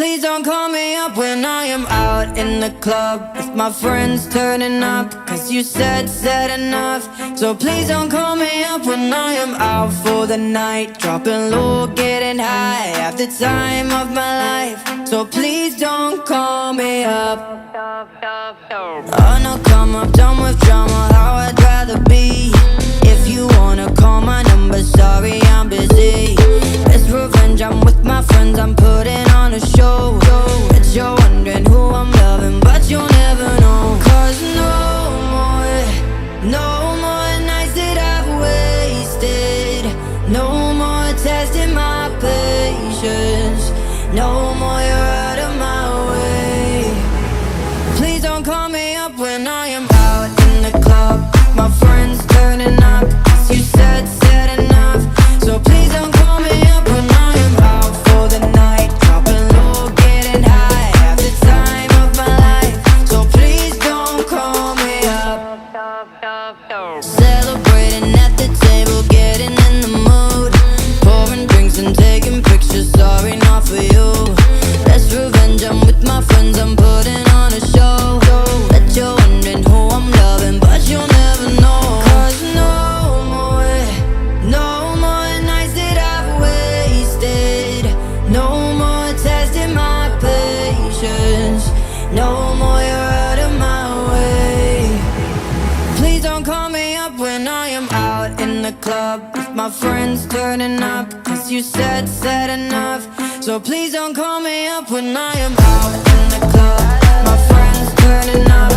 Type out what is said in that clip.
Please don't call me up when I am out in the club with my friends turning up, cause you said enough. So please don't call me up when I am out for the night, dropping low, getting high, have the time of my life. So please don't call me up. Oh no, come up, done with drama, how I'd rather be. If you wanna call my number, sorry I'm busy. It's revenge, I'm with my friends, I'm putting on a show. Bet you're wondering who I'm loving, but you'll never know. Cause no more nights that I've wasted. No more testing my patience. No more, you're out of my way. Please don't call me up when I am out in the club, my friends turning up, cause you said enough. So please don't call me up when I am out for the night, dropping low, getting high, have the time of my life. So please don't call me up. Celebrating at the table, getting in the mood, pouring drinks and taking pictures, sorry not for you. That's revenge, I'm with my friends, I'm putting on a show. Bet you're wondering who I'm loving, but you'll never know. Cause no more nights that I've wasted. No more testing my patience. No more, you're out of my way. Please don't call me up when I am out in the club with my friends turning up, cause you said enough. So please don't call me up when I am out in the club, my friends turning up.